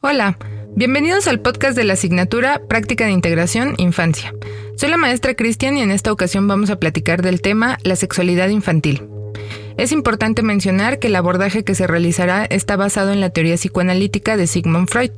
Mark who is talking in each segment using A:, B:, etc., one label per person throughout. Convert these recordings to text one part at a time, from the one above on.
A: Hola, bienvenidos al podcast de la asignatura Práctica de Integración Infancia. Soy la maestra Cristian y en esta ocasión vamos a platicar del tema la sexualidad infantil. Es importante mencionar que el abordaje que se realizará está basado en la teoría psicoanalítica de Sigmund Freud.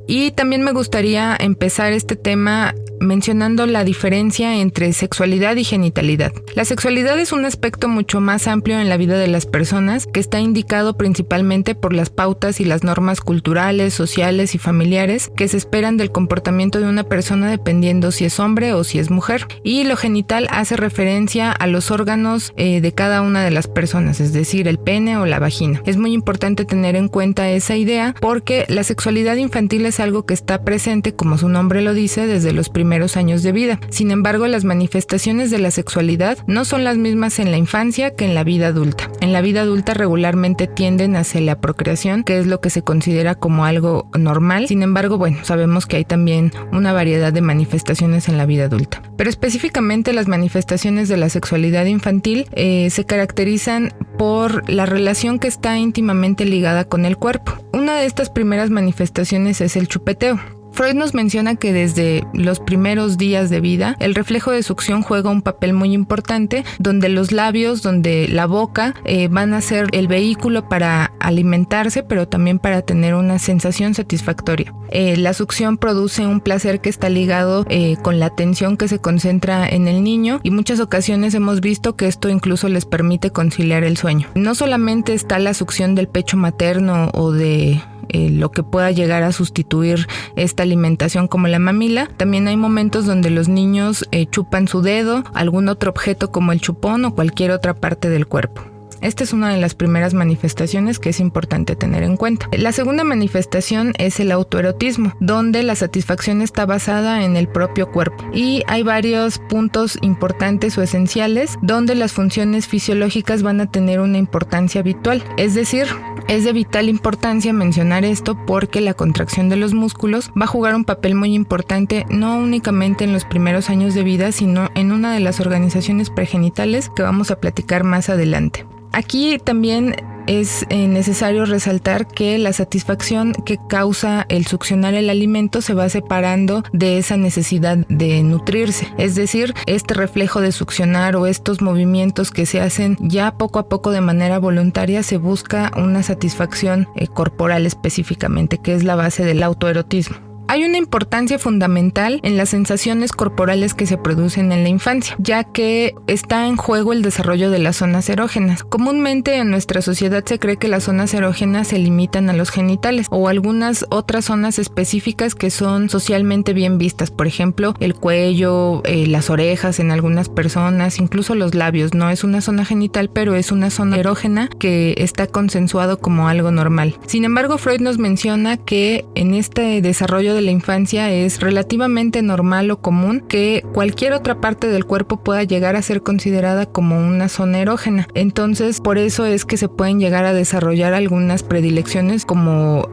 A: Y también me gustaría empezar este tema mencionando la diferencia entre sexualidad y genitalidad. La sexualidad es un aspecto mucho más amplio en la vida de las personas que está indicado principalmente por las pautas y las normas culturales, sociales y familiares que se esperan del comportamiento de una persona dependiendo si es hombre o si es mujer. Y lo genital hace referencia a los órganos de cada una de las personas, es decir, el pene o la vagina. Es muy importante tener en cuenta esa idea porque la sexualidad infantil es algo que está presente, como su nombre lo dice, desde los primeros años de vida. Sin embargo, las manifestaciones de la sexualidad no son las mismas en la infancia que en la vida adulta. En la vida adulta regularmente tienden hacia la procreación, que es lo que se considera como algo normal. Sin embargo, sabemos que hay también una variedad de manifestaciones en la vida adulta. Pero específicamente las manifestaciones de la sexualidad infantil se caracterizan por la relación que está íntimamente ligada con el cuerpo. Una de estas primeras manifestaciones es el chupeteo. Freud nos menciona que desde los primeros días de vida, el reflejo de succión juega un papel muy importante, donde los labios, donde la boca van a ser el vehículo para alimentarse, pero también para tener una sensación satisfactoria. La succión produce un placer que está ligado con la atención que se concentra en el niño y muchas ocasiones hemos visto que esto incluso les permite conciliar el sueño. No solamente está la succión del pecho materno o de lo que pueda llegar a sustituir esta alimentación como la mamila. También hay momentos donde los niños chupan su dedo, algún otro objeto como el chupón o cualquier otra parte del cuerpo. Esta es una de las primeras manifestaciones que es importante tener en cuenta. La segunda manifestación es el autoerotismo, donde la satisfacción está basada en el propio cuerpo. Y hay varios puntos importantes o esenciales donde las funciones fisiológicas van a tener una importancia habitual. Es decir, es de vital importancia mencionar esto porque la contracción de los músculos va a jugar un papel muy importante no únicamente en los primeros años de vida, sino en una de las organizaciones pregenitales que vamos a platicar más adelante. Aquí también es necesario resaltar que la satisfacción que causa el succionar el alimento se va separando de esa necesidad de nutrirse. Es decir, este reflejo de succionar o estos movimientos que se hacen ya poco a poco de manera voluntaria se busca una satisfacción corporal específicamente, que es la base del autoerotismo. Hay una importancia fundamental en las sensaciones corporales que se producen en la infancia, ya que está en juego el desarrollo de las zonas erógenas. Comúnmente en nuestra sociedad se cree que las zonas erógenas se limitan a los genitales o algunas otras zonas específicas que son socialmente bien vistas, por ejemplo, el cuello, las orejas en algunas personas, incluso los labios. No es una zona genital, pero es una zona erógena que está consensuado como algo normal. Sin embargo, Freud nos menciona que en este desarrollo de la infancia es relativamente normal o común que cualquier otra parte del cuerpo pueda llegar a ser considerada como una zona erógena. Entonces, por eso es que se pueden llegar a desarrollar algunas predilecciones como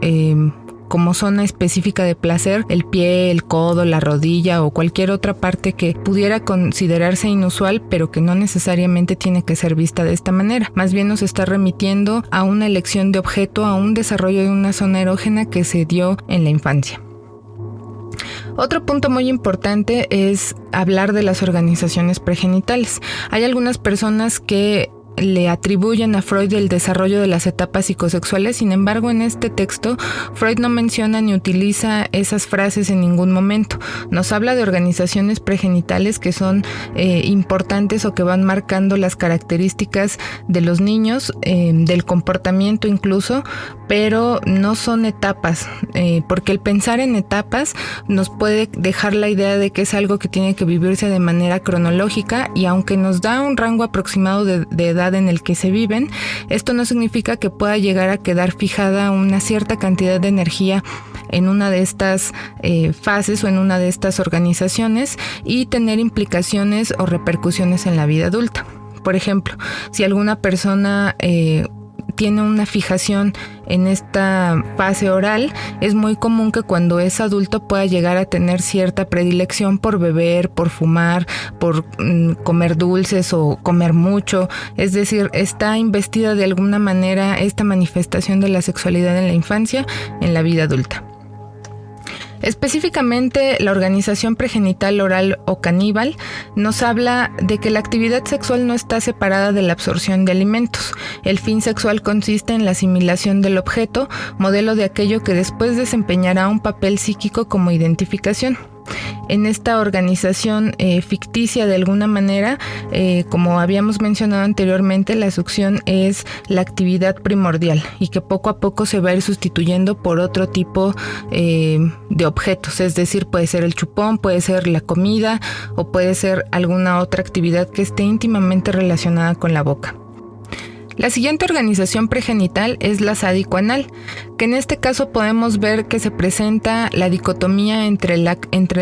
A: zona específica de placer, el pie, el codo, la rodilla o cualquier otra parte que pudiera considerarse inusual, pero que no necesariamente tiene que ser vista de esta manera. Más bien nos está remitiendo a una elección de objeto, a un desarrollo de una zona erógena que se dio en la infancia. Otro punto muy importante es hablar de las organizaciones pregenitales. Hay algunas personas que le atribuyen a Freud el desarrollo de las etapas psicosexuales. Sin embargo, en este texto, Freud no menciona ni utiliza esas frases en ningún momento. Nos habla de organizaciones pregenitales que son importantes o que van marcando las características de los niños, del comportamiento incluso, pero no son etapas, porque el pensar en etapas nos puede dejar la idea de que es algo que tiene que vivirse de manera cronológica, y aunque nos da un rango aproximado de edad en el que se viven, esto no significa que pueda llegar a quedar fijada una cierta cantidad de energía en una de estas fases o en una de estas organizaciones y tener implicaciones o repercusiones en la vida adulta. Por ejemplo, si alguna persona tiene una fijación en esta fase oral, es muy común que cuando es adulto pueda llegar a tener cierta predilección por beber, por fumar, por comer dulces o comer mucho. Es decir, está investida de alguna manera esta manifestación de la sexualidad en la infancia en la vida adulta. Específicamente, la organización pregenital oral o caníbal nos habla de que la actividad sexual no está separada de la absorción de alimentos. El fin sexual consiste en la asimilación del objeto, modelo de aquello que después desempeñará un papel psíquico como identificación. En esta organización ficticia de alguna manera, como habíamos mencionado anteriormente, la succión es la actividad primordial y que poco a poco se va a ir sustituyendo por otro tipo de objetos, es decir, puede ser el chupón, puede ser la comida o puede ser alguna otra actividad que esté íntimamente relacionada con la boca. La siguiente organización pregenital es la sádico-anal, que en este caso podemos ver que se presenta la dicotomía entre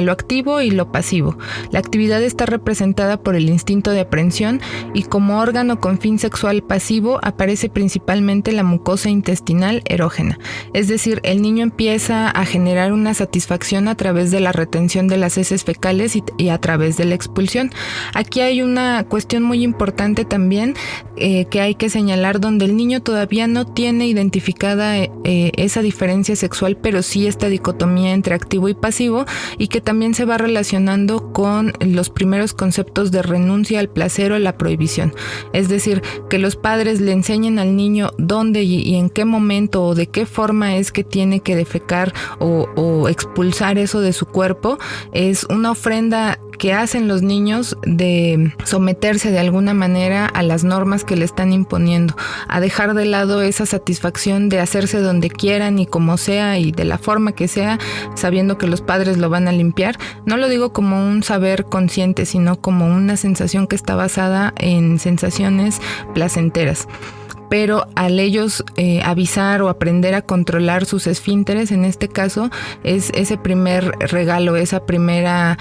A: lo activo y lo pasivo. La actividad está representada por el instinto de aprehensión y como órgano con fin sexual pasivo aparece principalmente la mucosa intestinal erógena. Es decir, el niño empieza a generar una satisfacción a través de la retención de las heces fecales y a través de la expulsión. Aquí hay una cuestión muy importante también que hay que señalar, donde el niño todavía no tiene identificada esa diferencia sexual, pero sí esta dicotomía entre activo y pasivo, y que también se va relacionando con los primeros conceptos de renuncia al placer o la prohibición. Es decir, que los padres le enseñen al niño dónde y en qué momento o de qué forma es que tiene que defecar o expulsar eso de su cuerpo, es una ofrenda que hacen los niños de someterse de alguna manera a las normas que le están imponiendo, a dejar de lado esa satisfacción de hacerse donde quieran y como sea y de la forma que sea, sabiendo que los padres lo van a limpiar. No lo digo como un saber consciente, sino como una sensación que está basada en sensaciones placenteras. Pero al ellos avisar o aprender a controlar sus esfínteres, en este caso, es ese primer regalo, esa primera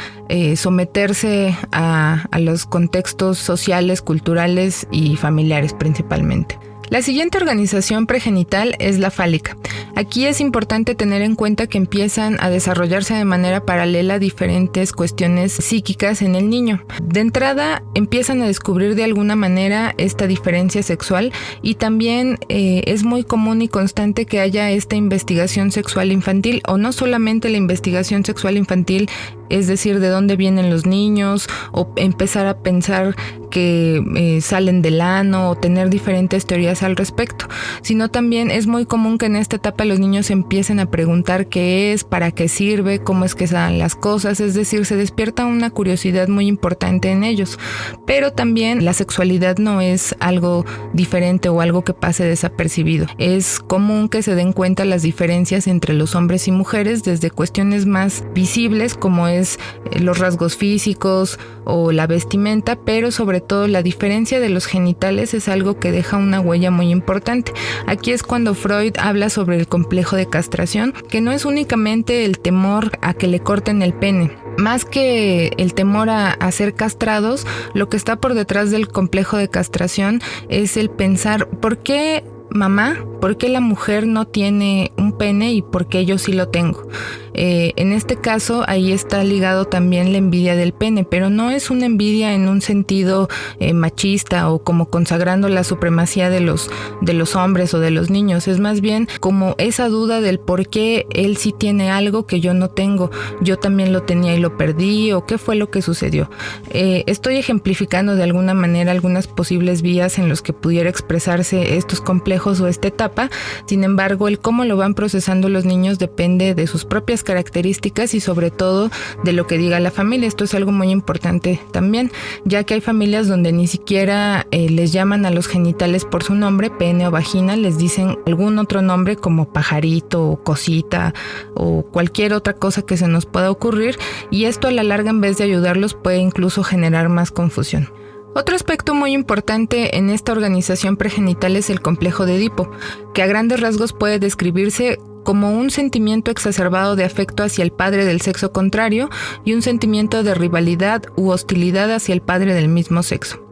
A: someterse a los contextos sociales, culturales y familiares principalmente. La siguiente organización pregenital es la fálica. Aquí es importante tener en cuenta que empiezan a desarrollarse de manera paralela diferentes cuestiones psíquicas en el niño. De entrada, empiezan a descubrir de alguna manera esta diferencia sexual y también es muy común y constante que haya esta investigación sexual infantil, o no solamente la investigación sexual infantil, es decir, de dónde vienen los niños, o empezar a pensar que salen del ano, o tener diferentes teorías al respecto, sino también es muy común que en esta etapa los niños empiecen a preguntar qué es, para qué sirve, cómo es que se dan las cosas, es decir, se despierta una curiosidad muy importante en ellos. Pero también la sexualidad no es algo diferente o algo que pase desapercibido. Es común que se den cuenta las diferencias entre los hombres y mujeres, desde cuestiones más visibles como es los rasgos físicos o la vestimenta, pero sobre todo la diferencia de los genitales es algo que deja una huella muy importante. Aquí es cuando Freud habla sobre el complejo de castración, que no es únicamente el temor a que le corten el pene. Más que el temor a ser castrados, lo que está por detrás del complejo de castración es el pensar, ¿por qué mamá? ¿Por qué la mujer no tiene un pene y por qué yo sí lo tengo? En este caso, ahí está ligado también la envidia del pene, pero no es una envidia en un sentido machista o como consagrando la supremacía de los hombres o de los niños. Es más bien como esa duda del por qué él sí tiene algo que yo no tengo, yo también lo tenía y lo perdí, o qué fue lo que sucedió. Estoy ejemplificando de alguna manera algunas posibles vías en los que pudiera expresarse estos complejos o esta etapa. Sin embargo, el cómo lo van procesando los niños depende de sus propias características y sobre todo de lo que diga la familia. Esto es algo muy importante también, ya que hay familias donde ni siquiera les llaman a los genitales por su nombre, pene o vagina, les dicen algún otro nombre como pajarito o cosita o cualquier otra cosa que se nos pueda ocurrir, y esto a la larga, en vez de ayudarlos, puede incluso generar más confusión. Otro aspecto muy importante en esta organización pregenital es el complejo de Edipo, que a grandes rasgos puede describirse como un sentimiento exacerbado de afecto hacia el padre del sexo contrario y un sentimiento de rivalidad u hostilidad hacia el padre del mismo sexo.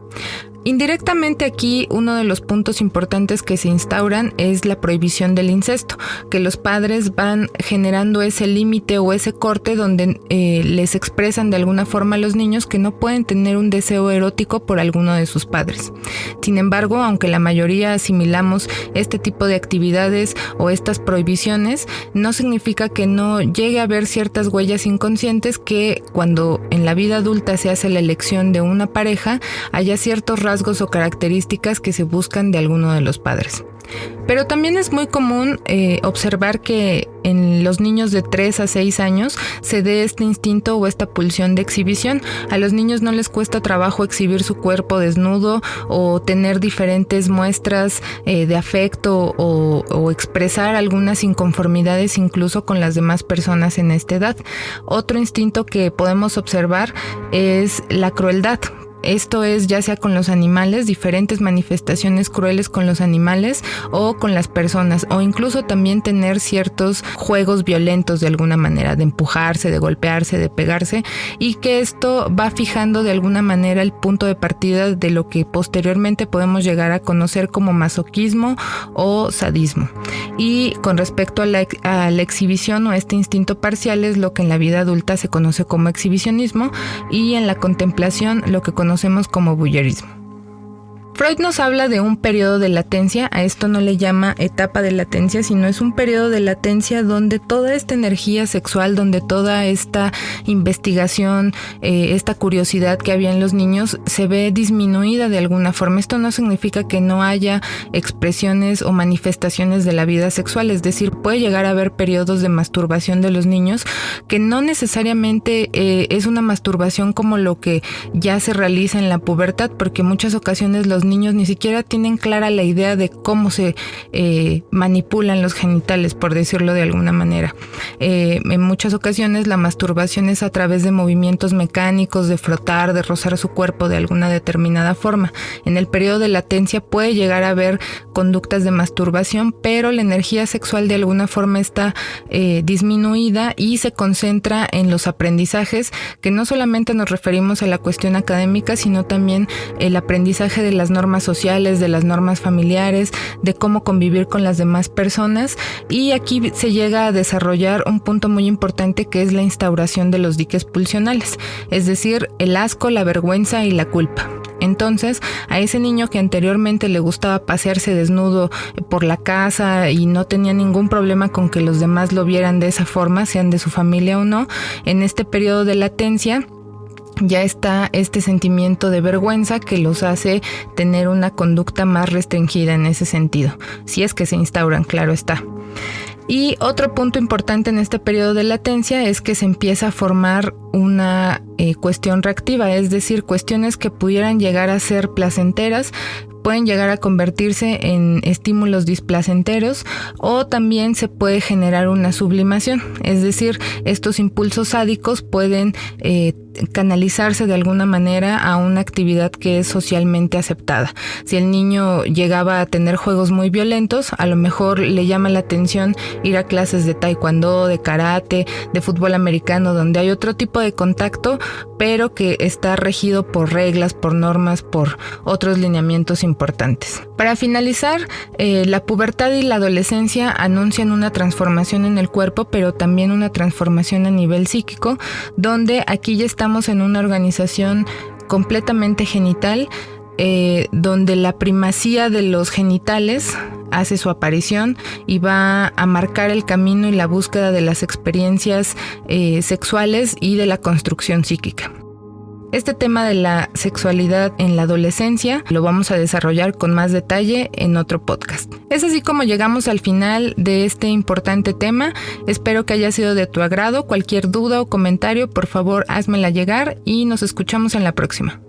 A: Indirectamente aquí uno de los puntos importantes que se instauran es la prohibición del incesto, que los padres van generando ese límite o ese corte donde les expresan de alguna forma a los niños que no pueden tener un deseo erótico por alguno de sus padres. Sin embargo, aunque la mayoría asimilamos este tipo de actividades o estas prohibiciones, no significa que no llegue a haber ciertas huellas inconscientes que cuando en la vida adulta se hace la elección de una pareja, haya ciertos rasgos o características que se buscan de alguno de los padres. Pero también es muy común observar que en los niños de 3 a 6 años se dé este instinto o esta pulsión de exhibición. A los niños no les cuesta trabajo exhibir su cuerpo desnudo o tener diferentes muestras de afecto o expresar algunas inconformidades incluso con las demás personas en esta edad. Otro instinto que podemos observar es la crueldad. Esto es ya sea con los animales, diferentes manifestaciones crueles con los animales o con las personas, o incluso también tener ciertos juegos violentos de alguna manera, de empujarse, de golpearse, de pegarse, y que esto va fijando de alguna manera el punto de partida de lo que posteriormente podemos llegar a conocer como masoquismo o sadismo. Y con respecto a la exhibición o este instinto parcial es lo que en la vida adulta se conoce como exhibicionismo y en la contemplación lo que conocemos como voyeurismo. Freud nos habla de un periodo de latencia, a esto no le llama etapa de latencia, sino es un periodo de latencia donde toda esta energía sexual, donde toda esta investigación, esta curiosidad que había en los niños se ve disminuida de alguna forma. Esto no significa que no haya expresiones o manifestaciones de la vida sexual, es decir, puede llegar a haber periodos de masturbación de los niños que no necesariamente es una masturbación como lo que ya se realiza en la pubertad, porque en muchas ocasiones los niños ni siquiera tienen clara la idea de cómo se manipulan los genitales, por decirlo de alguna manera. En muchas ocasiones la masturbación es a través de movimientos mecánicos, de frotar, de rozar su cuerpo de alguna determinada forma. En el periodo de latencia puede llegar a haber conductas de masturbación, pero la energía sexual de alguna forma está disminuida y se concentra en los aprendizajes, que no solamente nos referimos a la cuestión académica, sino también el aprendizaje de las normas sociales, de las normas familiares, de cómo convivir con las demás personas. Y aquí se llega a desarrollar un punto muy importante que es la instauración de los diques pulsionales, es decir, el asco, la vergüenza y la culpa. Entonces, a ese niño que anteriormente le gustaba pasearse desnudo por la casa y no tenía ningún problema con que los demás lo vieran de esa forma, sean de su familia o no, en este periodo de latencia ya está este sentimiento de vergüenza que los hace tener una conducta más restringida en ese sentido, si es que se instauran, claro está. Y otro punto importante en este periodo de latencia es que se empieza a formar una cuestión reactiva, es decir, cuestiones que pudieran llegar a ser placenteras pueden llegar a convertirse en estímulos displacenteros, o también se puede generar una sublimación, es decir, estos impulsos sádicos pueden canalizarse de alguna manera a una actividad que es socialmente aceptada. Si el niño llegaba a tener juegos muy violentos, a lo mejor le llama la atención ir a clases de taekwondo, de karate, de fútbol americano, donde hay otro tipo de contacto, pero que está regido por reglas, por normas, por otros lineamientos importantes. Para finalizar, la pubertad y la adolescencia anuncian una transformación en el cuerpo, pero también una transformación a nivel psíquico, donde aquí ya estamos en una organización completamente genital, donde la primacía de los genitales hace su aparición y va a marcar el camino y la búsqueda de las experiencias sexuales y de la construcción psíquica. Este tema de la sexualidad en la adolescencia lo vamos a desarrollar con más detalle en otro podcast. Es así como llegamos al final de este importante tema. Espero que haya sido de tu agrado. Cualquier duda o comentario, por favor, házmela llegar y nos escuchamos en la próxima.